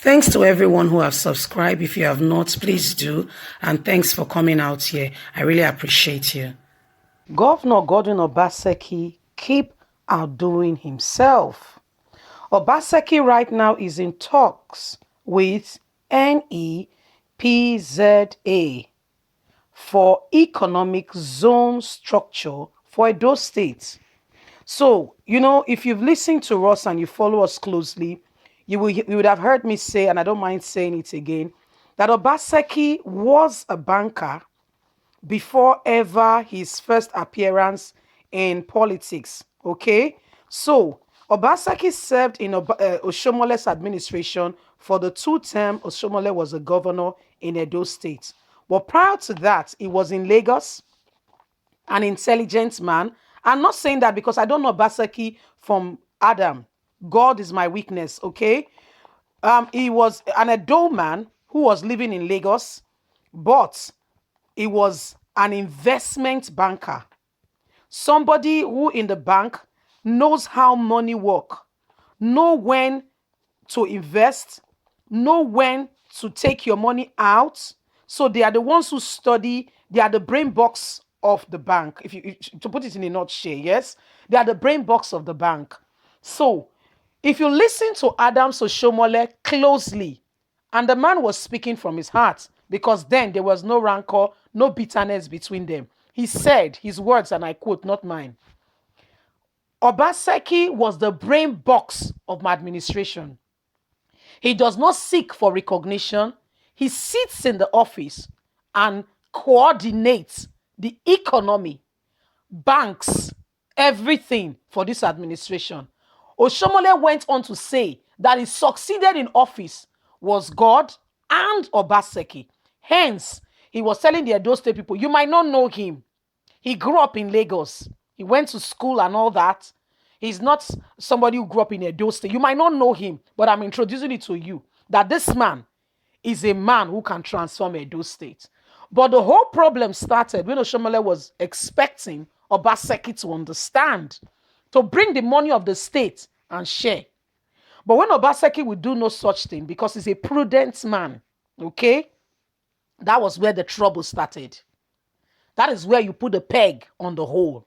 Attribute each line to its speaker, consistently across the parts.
Speaker 1: Thanks to everyone who have subscribed. If you have not, please do. And thanks for coming out here. I really appreciate you. Governor Godwin Obaseki keep outdoing himself. Obaseki right now is in talks with NEPZA for economic zone structure for Edo State. So, if you've listened to us and you follow us closely, you would have heard me say, and I don't mind saying it again, that Obaseki was a banker before ever his first appearance in politics. Okay? So, Obaseki served in Oshomole's administration for the 2 term Oshomole was a governor in Edo State. But prior to that, he was in Lagos, an intelligent man. I'm not saying that because I don't know Obaseki from Adam. God is my weakness, okay? He was an Edo man who was living in Lagos, but he was an investment banker. Somebody who in the bank knows how money work, know when to invest, know when to take your money out. So they are the ones who study, they are the brain box of the bank. To put it in a nutshell, yes, they are the brain box of the bank. So if you listen to Adam Soshomole closely, and the man was speaking from his heart because then there was no rancor, no bitterness between them. He said his words, and I quote, not mine. Obaseki was the brain box of my administration. He does not seek for recognition. He sits in the office and coordinates the economy, banks, everything for this administration. Oshomole went on to say that he succeeded in office was God and Obaseki. Hence, he was telling the Edo State people, you might not know him. He grew up in Lagos. He went to school and all that. He's not somebody who grew up in Edo State. You might not know him, but I'm introducing it to you that this man is a man who can transform Edo State. But the whole problem started when Oshomole was expecting Obaseki to understand, to bring the money of the state and share. But when Obaseki would do no such thing because he's a prudent man, okay, that was where the trouble started. That is where you put the peg on the hole.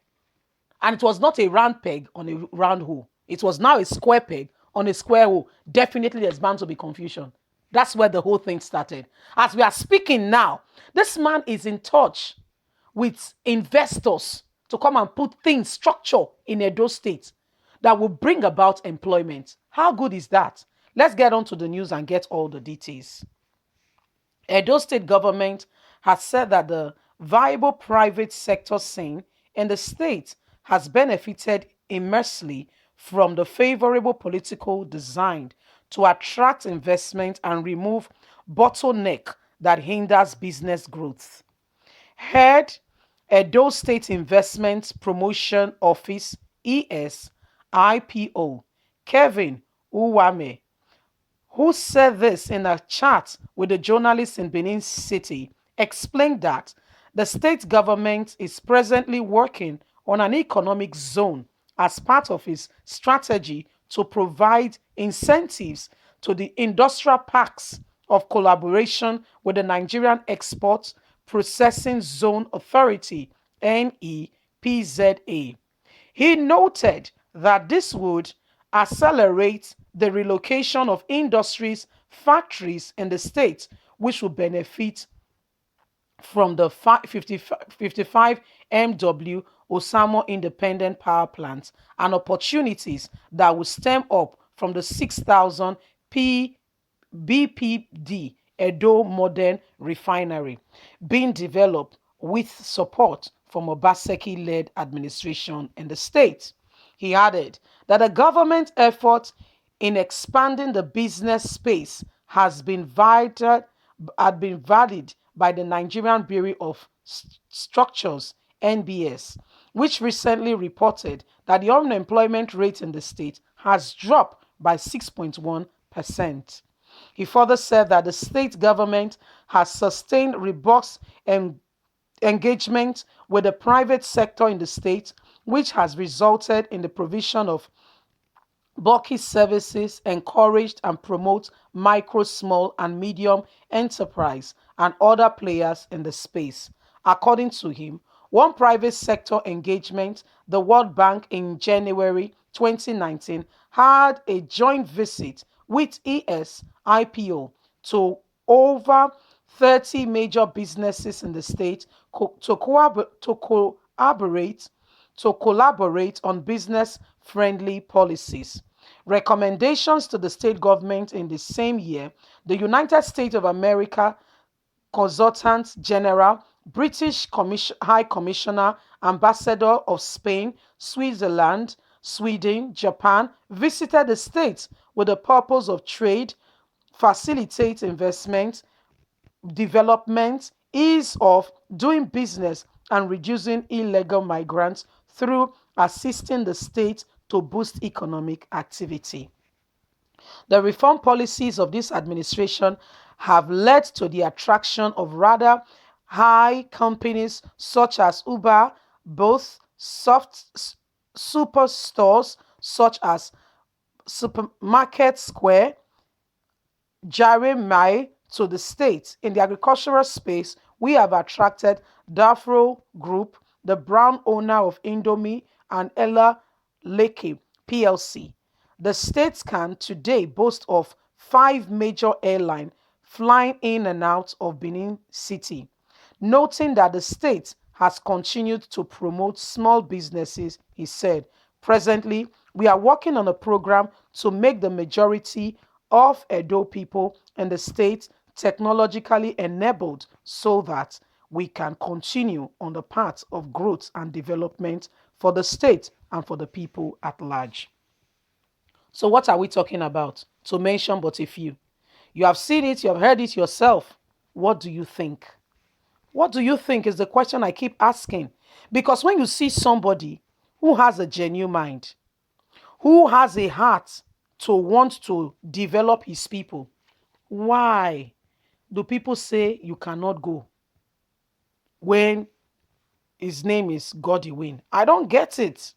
Speaker 1: And it was not a round peg on a round hole. It was now a square peg on a square hole. Definitely there's bound to be confusion. That's where the whole thing started. As we are speaking now, this man is in touch with investors to come and put things, structure in Edo State that will bring about employment. How good is that? Let's get on to the news and get all the details. Edo State government has said that the viable private sector scene in the state has benefited immensely from the favorable political design to attract investment and remove bottleneck that hinders business growth. Head Edo State Investment Promotion Office ESIPO Kevin Uwame, who said this in a chat with a journalist in Benin City, explained that the state government is presently working on an economic zone as part of its strategy to provide incentives to the industrial parks of collaboration with the Nigerian Export Processing Zone Authority, NEPZA. He noted that this would accelerate the relocation of industries, factories in the state, which will benefit from the 55 MW Osamo Independent Power Plant and opportunities that will stem up from the 6,000 BPD Edo Modern Refinery being developed with support from Obaseki-led administration in the state. He added that the government effort in expanding the business space has been valid by the Nigerian Bureau of Structures (NBS), which recently reported that the unemployment rate in the state has dropped by 6.1%. He further said that the state government has sustained robust engagement with the private sector in the state, which has resulted in the provision of Bucky's services encouraged and promote micro, small, and medium enterprise and other players in the space. According to him, one private sector engagement, the World Bank in January 2019, had a joint visit with ES IPO to over 30 major businesses in the state to collaborate on business friendly policies. Recommendations to the state government in the same year, the United States of America Consultant General, High Commissioner, Ambassador of Spain, Switzerland, Sweden, Japan visited the states with the purpose of trade, facilitate investment, development, ease of doing business, and reducing illegal migrants through assisting the state to boost economic activity. The reform policies of this administration have led to the attraction of rather high companies such as Uber, both superstores such as Supermarket Square, Jeremiah to the state. In the agricultural space, we have attracted Dafro Group, the brown owner of Indomie, and Ella Leke PLC. The state can today boast of 5 major airlines flying in and out of Benin City. Noting that the state has continued to promote small businesses, he said, presently, we are working on a program to make the majority of Edo people in the state technologically enabled so that we can continue on the path of growth and development for the state and for the people at large. So, what are we talking about? To mention but a few. You have seen it, you have heard it yourself. What do you think? What do you think is the question I keep asking? Because when you see somebody who has a genuine mind, who has a heart to want to develop his people, why do people say you cannot go when his name is Godwin? I don't get it.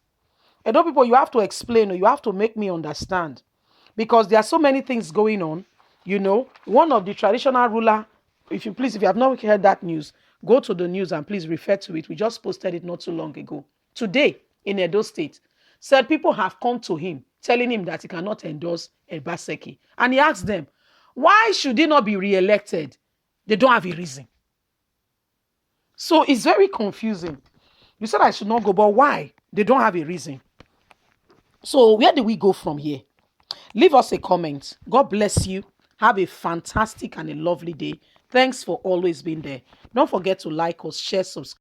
Speaker 1: And those people, you have to explain or you have to make me understand. Because there are so many things going on. One of the traditional ruler, if you have not heard that news, go to the news and please refer to it. We just posted it not too long ago. Today, in Edo State, said people have come to him, telling him that he cannot endorse Obaseki. And he asked them, why should he not be re-elected? They don't have a reason. So it's very confusing. You said I should not go, but why? They don't have a reason. So where do we go from here? Leave us a comment. God bless you. Have a fantastic and a lovely day. Thanks for always being there. Don't forget to like us, share, subscribe.